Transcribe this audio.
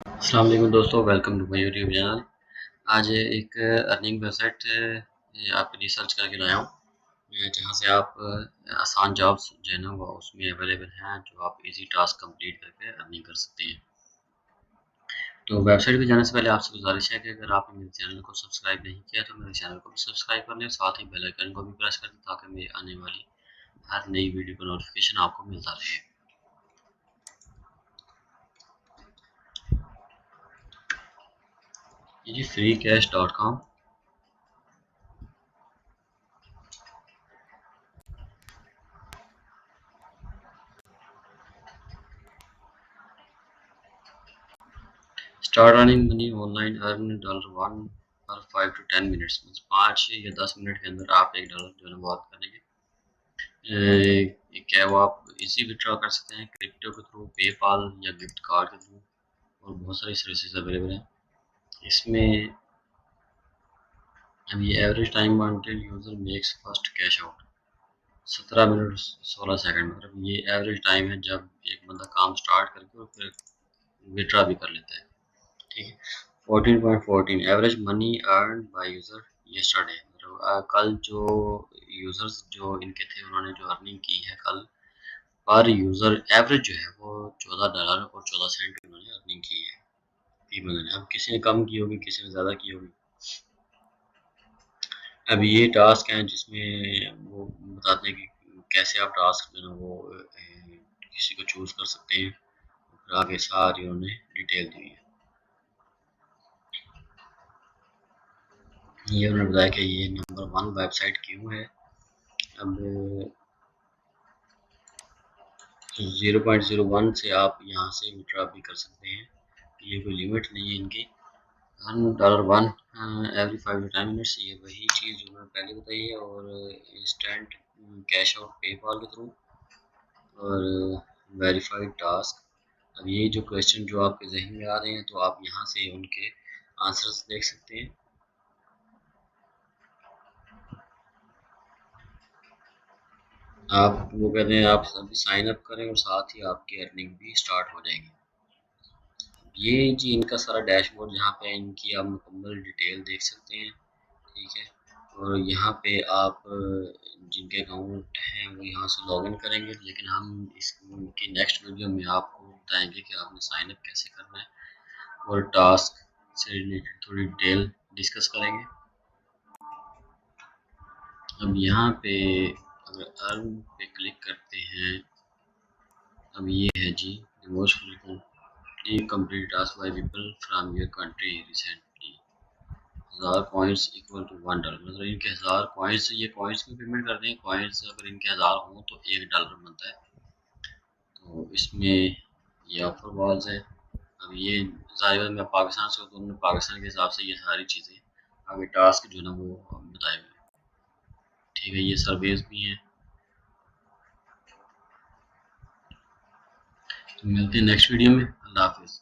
अस्सलाम वालेकुम दोस्तों, welcome to my YouTube channel. आज एक अर्निंग वेबसाइट आपके लिए सर्च करके लाया हूँ, जहाँ से आप आसान जॉब्स जो है ना वो उसमें अवेलेबल हैं, जो आप इजी टास्क कंप्लीट करके अर्निंग कर सकते हैं। तो वेबसाइट पे जाने से पहले आपसे गुजारिश है कि अगर आपने मेरे चैनल को सब्सक्राइब नहीं किया तो मेरे चैनल को भी सब्सक्राइब कर लें, साथ ही बेल आइकन को भी प्रेस कर दें ताकि मेरी आने वाली हर नई वीडियो का नोटिफिकेशन आपको मिलता रहे। ये जी freecash.com। Start earning money online earn $1 पर 5 to 10 मिनट्स, मीन्स 5 या 10 मिनट के अंदर आप $1 जो है ना वो अर्न करेंगे। क्या वो आप इजी विड्रॉ कर सकते हैं क्रिप्टो के थ्रू, पेपाल या गिफ्ट कार्ड के थ्रू, और बहुत सारी सर्विसेज अवेलेबल हैं इसमें। अब ये average time until user makes first cash out 17 minute 16 second, मतलब ये एवरेज टाइम है जब एक बंदा काम स्टार्ट करके और फिर विड्रॉ भी कर लेता है। ठीक है। 14.14 average money earn by user yesterday, मतलब कल जो यूजर्स जो इनके थे उन्होंने जो अर्निंग की है कल पर यूजर एवरेज जो है वो $14 और 14 सेंट उन्होंने अर्निंग की है फी बंदे ने। अब किसी ने कम की होगी, किसी ने ज़्यादा की होगी। अब ये टास्क हैं जिसमें वो बताते हैं कि कैसे आप टास्क जो है वो किसी को चूज़ कर सकते हैं। फिर आगे सारी उन्होंने डिटेल दी है। ये उन्होंने बताया कि ये नंबर 1 वेबसाइट क्यों है। अब 0.01 से आप यहाँ से विड्रॉ भी कर सकते हैं, ये कोई लिमिट नहीं है इनकी। $1 एवरी 5 to 10 मिनट्स, ये वही चीज़ जो मैंने पहले बताई है। और इंस्टेंट कैश आउट पेपाल के थ्रू और वेरीफाइड टास्क। अब ये जो क्वेश्चन जो आपके जहन में आ रहे हैं तो आप यहाँ से उनके आंसर्स देख सकते हैं। आप वो कहते हैं आप अभी साइन अप करें और साथ ही आपकी अर्निंग भी स्टार्ट हो जाएगी। ये जी इनका सारा डैशबोर्ड, जहाँ पे इनकी आप मुकम्मल डिटेल देख सकते हैं। ठीक है। और यहाँ पे आप जिनके अकाउंट हैं वो यहाँ से लॉगिन करेंगे, लेकिन हम इसकी नेक्स्ट वीडियो में आपको बताएंगे कि आपने साइन अप कैसे करना है और टास्क से रिलेटेड थोड़ी डिटेल डिस्कस करेंगे। अब यहाँ पे अगर अर्न पे क्लिक करते हैं, अब ये है जी most complete task by people from your country recently. 1000 coins equal to $1, मतलब इनके 1000 कॉइन्स, ये कॉइन्स में पेमेंट करते हैं। कॉइन्स अगर इनके 1000 हों तो $1 बनता है। तो इसमें ये ऑफर बॉल्स है। अब ये ज़ाहिर मैं पाकिस्तान से हूँ तो उन्होंने पाकिस्तान के हिसाब से ये सारी चीज़ें आगे टास्क जो है ना वो बताए हुए हैं। ठीक है। ये सर्वेज भी हैं। तो मिलते हैं नेक्स्ट वीडियो में। अल्लाह हाफिज़।